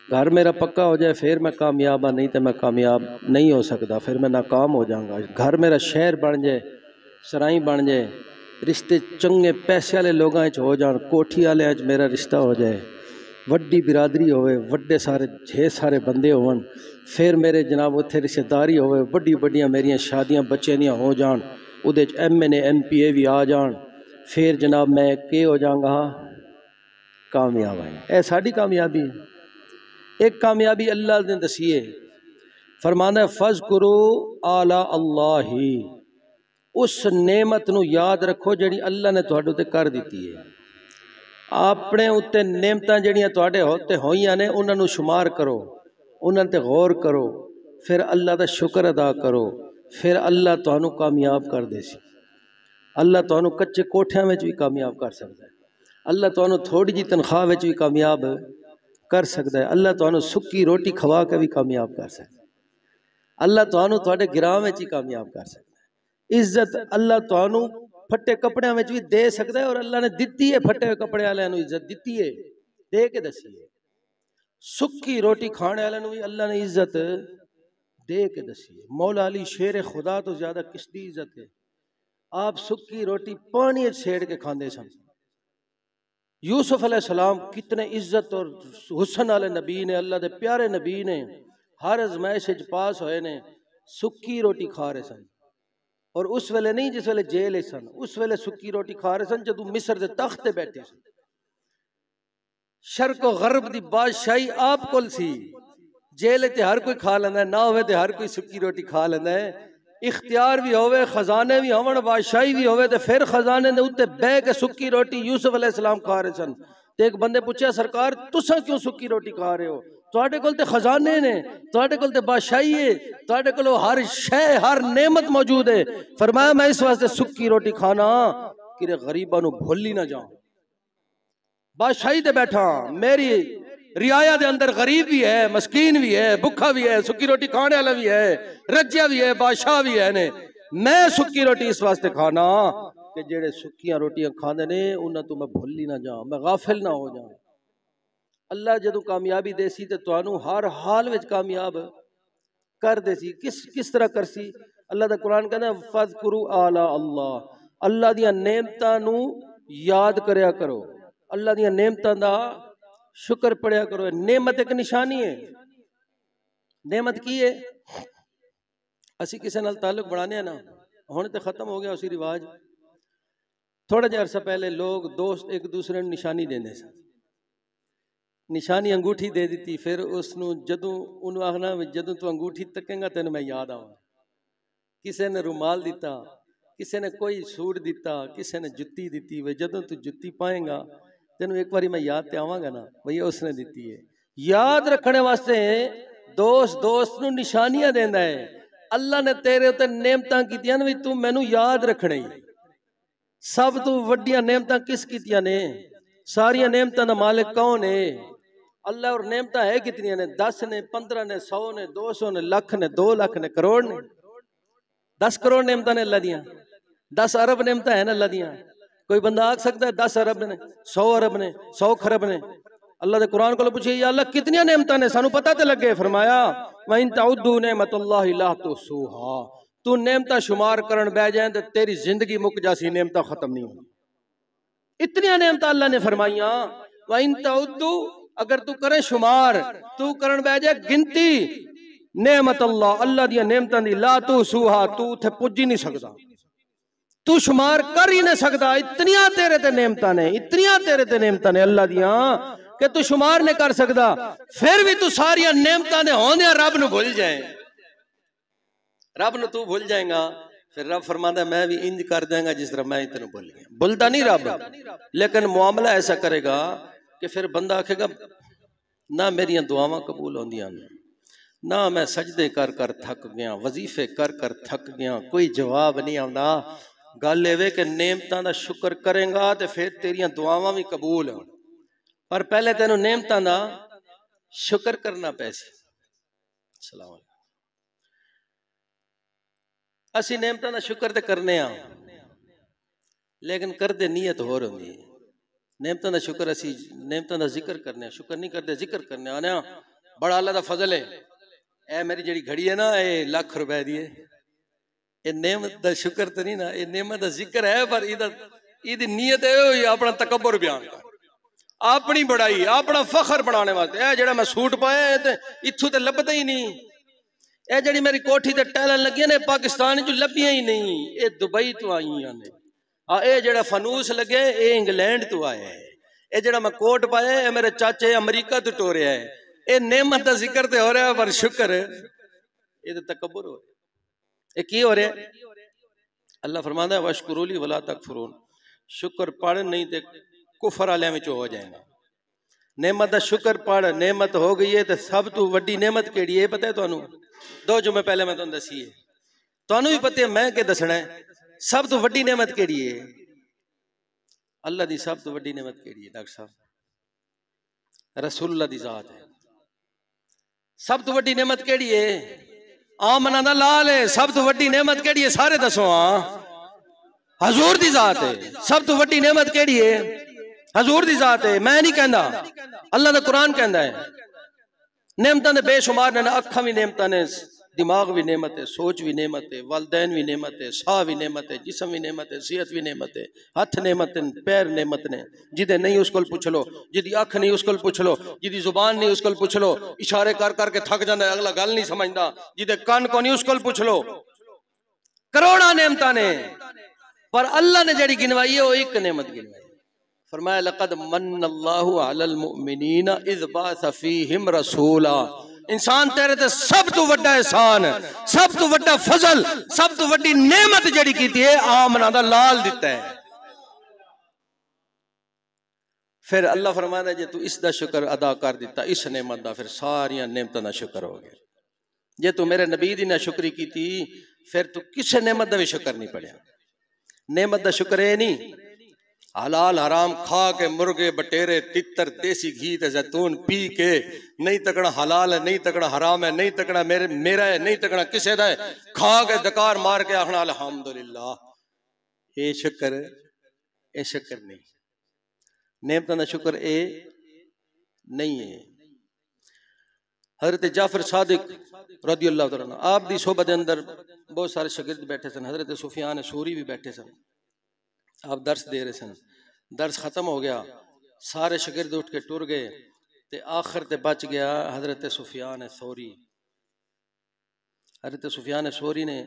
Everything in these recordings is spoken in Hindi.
घर मेरा पक्का हो जाए फिर मैं कामयाब हाँ, नहीं तो मैं कामयाब नहीं हो सकता, फिर मैं नाकाम हो जाऊँगा। घर मेरा शहर बन जाए, सराई बन जाए, रिश्ते चंगे पैसे वाले लोगों हो जान, कोठी वाले मेरा रिश्ता हो जाए, वड्डी बिरादरी होवे, वड्डे सारे ढेर सारे बंदे होवन, फिर मेरे जनाब उत्थे रिश्तेदारी होवे, वड्डी वड्डियां मेरियां शादियां बच्चे दियां हो जान, उहदे च MNA MPA भी आ जान, फिर जनाब मैं के हो जाऊंगा, कामयाब है। ए साडी कामयाबी है। एक कामयाबी अल्लाह ने दसी है, फरमाना फज़कुरू आला अल्लाह ही, उस नेमत नू याद रखो जिहड़ी अल्लाह ने तुहाडे उत्ते कर दिती है। अपने उत्ते नेमतां जिहड़ियां तुहाडे उत्ते होईयां ने उन्हां नू शुमार करो, उन्हां ते गौर करो, फिर अल्लाह दा शुक्र अदा करो, फिर अल्लाह तुहानू कामयाब कर देसी। अल्लाह तुहानू कच्चे कोठियां विच भी कामयाब कर सकदा है, अल्लाह तुहानू थोड़ी जी तनख्वाह विच भी कामयाब कर सकदा है, अल्लाह तुहानू सुक्की रोटी खवा के भी कामयाब कर सकदा है, अल्लाह तुहानू तुहाडे गिरां विच ही कामयाब कर सकदा है। इज्जत अल्लाह तुहानू फटे कपड़े में भी दे सकता है, और अल्लाह ने दिती है फटे हुए कपड़े वाले इज्जत दिती है, दे के दसी है। सुक्की रोटी खाने वाले भी अल्लाह ने इज्जत दे के दसी है। मौला अली शेर खुदा तो ज्यादा किसकी इज्जत है, आप सुक्की रोटी पानी छेड़ के खाते सन। यूसुफ अलैहिस्सलाम कितने इज्जत और हुस्न वाले नबी ने, अल्लाह के प्यारे नबी ने, हर अजमाइश पास होए ने, सुक्की रोटी खा रहे सन। और उस वेले नहीं जिस वेले जेल सन, उस वेले सुक्की रोटी खा रहे सन जदों मिस्र के तख्त बैठे सन। शर्क और गरब की बादशाही आप कोल सी, जेल ते हर कोई खा लेंदा है, ना होवे ते हर कोई सुक्की रोटी खा लेंदा है। इख्तियार भी होवे, खजाने भी होवन, बादशाही भी होवे, ते फिर खजाने दे उत्ते बह के सुक्की रोटी यूसुफ अलैहिस्सलाम खा रहे सन। ते एक बंदे पूछा, सरकार तुसां क्यों सुक्की रोटी खा रहे हो? तुहाडे कोल ते खजाने ने, तुहाडे कोल ते बादशाही है, तुहाडे कोल हर शय हर नेमत मौजूद है। फरमाया मैं इस वास्ते सुक्की रोटी खाना कि गरीबां नूं भुल ही ना जाऊं। बादशाही ते बैठा, मेरी रियाया दे अंदर गरीब भी है, मस्कीन भी है, भुखा भी है, सुक्की रोटी खाने वाला भी है, रज्जिया भी है, बादशाह भी है ने। मैं सुक्की रोटी इस वास्ते खाना कि जेड़े सुक्कियां रोटियां खांदे ने उन्हां तो मैं भुल ही ना जाऊं, मैं गाफिल ना हो जाऊं। अल्लाह जदों कामयाबी देसी ते तुहानू हर हाल विच कामयाब कर देसी। किस तरह करसी? अल्लाह दा कुरान कहंदा फज़कुरू आला अल्लाह, अल्लाह दियां नेमतां नू याद करया करो, अल्लाह दियां नेमतां दा शुक्र पढ़िया करो। नेमत एक निशानी है। नेमत की है? असी किसी नाल ताल्लुक बनाने ना, हुण ते खत्म हो गया उसी रिवाज। थोड़ा जिहा अरसा पहले लोग दोस्त एक दूसरे नूं निशानी देंदे सन, निशानी अंगूठी दे दी, फिर उसनू जदों उन्होंने आखना जदों तू अंगूठी तकेंगा तेन मैं याद आवां। किसी ने रुमाल दिता, किसी ने कोई सूट दिता, किसी ने जुत्ती दी, वे जदों तू जुत्ती पाएगा तेन एक बारी मैं याद ते आवांगा ना, भैया उसने दी है। याद रखने वास्ते दोस्त दोस्त नू निशानियां देंदा है। अल्लाह ने तेरे उत्ते नेमतां कीतियां ने, तू मैनू याद रखने। सब तू वड्डियां नेमतां किस कीतियां ने? सारियां नेमतां दा मालिक कौन है? अल्लाह। और नेमतां है कितनियां ने? 10 ने, 15 ने, 100 ने, 200 ने, लख ने, 2 लाख ने, करोड़ ने। 10 करोड़ नेमतां ने अल्लाह दियां, 10 अरब नेमतां है ना अल्लाह दियां। कोई बंदा आख सकता है 10 अरब ने, 100 अरब ने, 100 खरब ने? अल्लाह दे कुरान को पूछे या अल्लाह कितनियां नेमतां ने, सानू पता ते लगे। फरमाया व इन तउद्दू नेमतुल्लाहि ला तुसूहा, तू नेमतां शुमार करन बैठ जाए तो तेरी जिंदगी मुक जासी, नेमतां खत्म नहीं होनी। इतनियां नेमतां अल्लाह ने फरमाइया। व इन तउद्दू, अगर तू करे शुमार, तू करन बैठ जाए गिनती नेमत अल्लाह, अल्लाह दियां नेमतां दी, ला तुसूहा, तू उथे पुज ही नहीं सकदा, तू शुमार कर ही नहीं सकता। इतनियां तेरे ते नेमतां ने, इतनियां तेरे ते नेमतां ने अल्लाह दियां कि तू शुमार नहीं कर सकता। फिर भी तू सारियां नेमतां दे होंदियां रब नू भूल जाए, रब नू तू भूल जाएगा। फिर रब फरमांदा मैं भी इंज कर देंगा जिस तरह मैं तेनू भूल गया। भूलता नहीं रब, लेकिन मुआमला ऐसा करेगा कि फिर बंदा आखेगा ना मेरियां दुआवां कबूल होंदियां, ना मैं सजदे कर कर थक गया, वजीफे कर कर थक गया, कोई जवाब नहीं आंदा। गल एवे कि नेमतां दा शुक्र करेगा तो फिर तेरियां दुआवां भी कबूल हो, पर पहले तेनों नेमतां दा शुक्र करना पैसे। सलाम अलैकुम। असी नेमतां दा शुक्र तो करने आ, लेकिन करदे नीयत होर होंदी है। नेमतां दा शुक्र असी नेमतां दा जिक्र करने, शुक्र नहीं करते जिक्र करने आने। बड़ा अल्लाह दा फजल है। ए मेरी जेड़ी घड़ी है ना, ये लाख रुपए दी है। ये नेमत दा शुक्र तो नहीं ना, ये नेमत दा जिक्र है, पर इदी नीयत है अपना तकब्बुर बयान कर, अपनी बड़ाई, अपना फखर बनाने वास्ते। ए जेड़ा मैं सूट पाया है ते इत्थों ते लभदा ही नहीं। ए जेड़ी मेरी कोठी ते टैलन लगी ने पाकिस्तान च लभियां ही नहीं, ये दुबई तो आईयां ने। ए जेड़ा फनूस लगे ये इंग्लैंड तो आया है। ये जेड़ा मैं कोट पाया है मेरे चाचे अमरीका तो टोरिया है। ये नेमत दा जिक्र ते हो रहा है, पर शुक्र ये तो तकब्बुर हो रहा है। ये की हो रहा है? अल्लाह फरमाता है वशकुरुली वला तकफुरून, शुक्र पढ़ नहीं तो कुफर वाले में हो जाएगा। नेमत दा शुक्र पढ़, नेमत हो गई है तो सब तो वड्डी नेमत केड़ी है पता है तुहानू? दो जुमे पहले मैं तुहानू दसी है, तुहानू भी पता है, मैं के दसना है। सब तो वड्डी नेमत केड़ी है? अल्लाह दी सब तो वड्डी नेमत केड़ी है डॉक्टर साहब? रसूलुल्लाह दी जात है। सब तो वड्डी नेमत केड़ी है? आमना दा लाल है। सब तो वड्डी नेमत केड़ी है? सारे दसो। हाँ, हजूर दी जात है। सब तो वड्डी नेमत केड़ी है? हजूर दी जात है। मैं नहीं कहना, अल्लाह दा कुरान कहंदा है। नेमतां दे बेशुमार ने, अखां भी नेमतां ने, दिमाग भी नेमत है, सोच भी नेमत है, वालदैन भी नेमत है, साह भी नेमत है, जिस्म भी नेमत है, सेहत भी नेमत है, हथ नेमत है, पैर नेमत ने। जिदे नहीं उसको पूछ लो, जिदी अख नहीं उसको पूछ लो, जिदी जुबान नहीं उसको पूछ लो, इशारे कर करके थक जाता है, अगला गल नहीं समझता। जिदे कान को नहीं उसको पूछ लो। करोड़ा नेमता ने, पर अल्लाह ने जड़ी गिनवाई है वो एक नेमत गिनवाई। फरमाया लक़द मन्नल्लाहु अलल मुमिनीना इज़ बअस फ़ीहिम रसूला। इंसान तेरे ते सब तो वड्डा एहसान, सब तो वड्डा फजल, सब तो वड्डी नेमत जड़ी कीती है, आमना दा लाल दिता है। फिर अल्लाह फरमाता है जे तू इसका शुक्र अदा कर दिता, इस नेमत दा, फिर सारियां नेमतां दा शुक्र हो गया। जे तू मेरे नबी दी ना शुक्री की, फिर तू किसी नेमत दा भी शुक्र नहीं पड़िया। नेमत दा शुक्र है नहीं हलाल हराम खा के, मुर्गे बटेरे तितर देसी घी ते जैतून पी के, नहीं तकना हलाल है, नहीं तकना हराम है, नहीं तकना मेरा है, नहीं तकना किसे दा है, खा के दकार मार के आखना अल्हम्दुलिल्लाह, ये शुक्र नहीं। नेमतां दा शुक्र ए नहीं है। हजरत जाफर सादिक रदियल्लाहु तआला अन्हु, आप दी सोबत के अंदर बहुत सारे शागिर्द बैठे सन। हजरत सुफियान सूरी भी बैठे सन। आप दर्स दे रहे सन, दर्स खत्म हो गया, सारे शागिर्द उठ के टुर गए, ते आखिर ते बच गया हजरत सुफियान सौरी। हजरत सुफियान सौरी ने,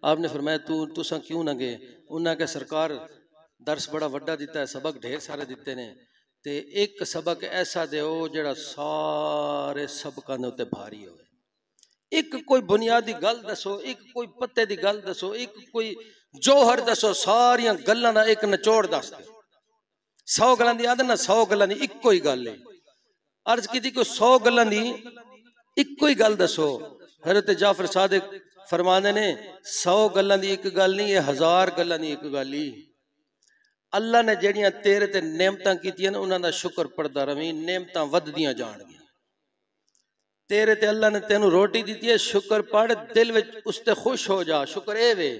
आपने फरमाया तुसा क्यों ना गए? उन्हें कहा सरकार दर्स बड़ा वड्डा दिता है, सबक ढेर सारे दिते ने, ते एक सबक ऐसा दो जड़ा सारे सबकां दे उत्ते भारी हो। एक कोई बुनियादी गल दसो, एक कोई पत्ते दी गल दसो, एक कोई जोहर दसो, सारियां गल्लां दा एक निचोड़ दस दो। 100 गल्लां दी आदत ना, 100 गल्लां दी इक्को ही गल है। अर्ज की कोई 100 गल्लां दी इक्को ही गल दसो। हजरत जाफर सादिक फरमाने ने 100 गल्लां दी एक गल नहीं, 1000 गल्लां दी एक गल ही। अल्लाह ने जड़ियां तेरे ते नेमतां कीतियां ने, उन्हां दा शुक्र पढ़दा रवीं, नेमतां वधदियां जाणगियां। तेरे ते अल्लाह ने तेनू रोटी दी है, शुक्र पढ़, दिल विच उसते खुश हो जा। शुक्र ए वे,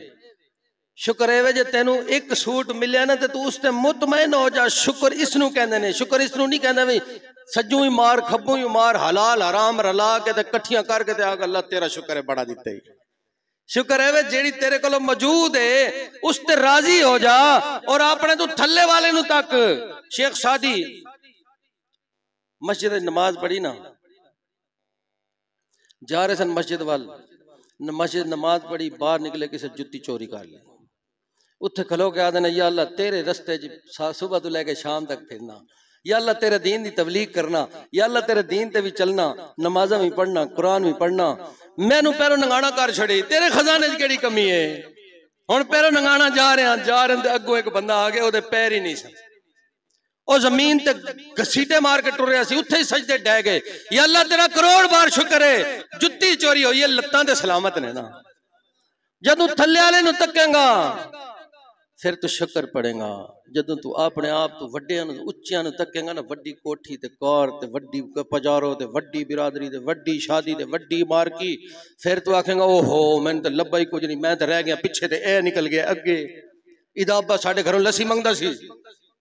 शुक्र ए वे जे तेनू एक सूट मिले ना ते तू उसते मुतमैन हो जा। शुक्र इसनू कहंदे ने, शुक्र इसनू नहीं कहंदे भी सज्जू ही मार खब्बू ही मार, हलाल हराम रला के ते कट्ठियां करके ते आग अल्लाह तेरा शुक्र है बड़ा दिता ही। शुक्र है वे जेड़ी तेरे को मौजूद है उसते राजी हो जा, और अपने तू थल्ले वाले नू तक। शेख सादी मस्जिद नमाज पढ़ी ना, जा रहे सन मस्जिद वाल, मस्जिद नमाज पढ़ी, बाहर निकले किसी जुत्ती चोरी कर ली। उत्थे खलो के आदे ने या अल्लाह तेरे रस्ते सुबह तो लेके शाम तक फिरना, या अल्लाह तेरे दीन की तबलीग करना, या अल्लाह तेरे दीन ते भी चलना, नमाजा भी पढ़ना, कुरान भी पढ़ना। मैनू पैरों नंगाना कर छड़ी, तेरे खजाने च केड़ी कमी है? हुण पैरों नंगाना जा रहे ते अगों एक बंदा आ गया, ओदे पैर ही नहीं सन, ओ जमीन ते घसीटे मार के टुर रहा सी, उत्थे ही सजदे डह गए। या अल्लाह तेरा करोड़ बार शुक्र है जुत्ती चोरी होई है, लत्तां ते सलामत ने ना। जदों थल्ले वाले नूं तकेगा फिर तू शुक्र पड़ेगा। जदों तू अपने आप तो वड्डियां नूं उच्चियां नूं तकेगा ना, वड्डी कोठी ते कार ते वड्डी पजारो ते वड्डी बिरादरी ते वड्डी शादी ते वड्डी मारकी, फिर तू आखेगा ओहो मैंने तो लब्बा ही कुछ नहीं, मैं तो रह गया पिछे ते ए निकल गया अगे। इदा अब्बा साडे घरों लस्सी मंगदा सी,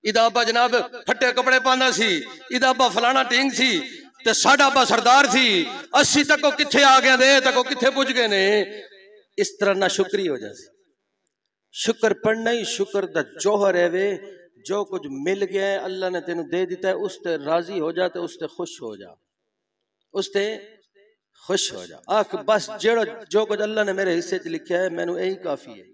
इदा अब्बा जनाब फट्टे कपड़े पांदा सी, इदा अब्बा फलाना टिंग सी, ते साडा बा सरदार थी, अस्सी तक किथे आ गया दे, तक किथे पुज गए ने। इस तरह ना शुक्री हो जाए। शुक्र पढ़ना ही शुक्र दा जौहर है वे। जो कुछ मिल गया है अल्लाह ने तेन दे दिता है, उस ते राजी हो जा, उस ते खुश हो जा, उस ते खुश हो जा। आख बस जो कुछ अल्लाह ने मेरे हिस्से च लिखा है मैनू यही काफी है।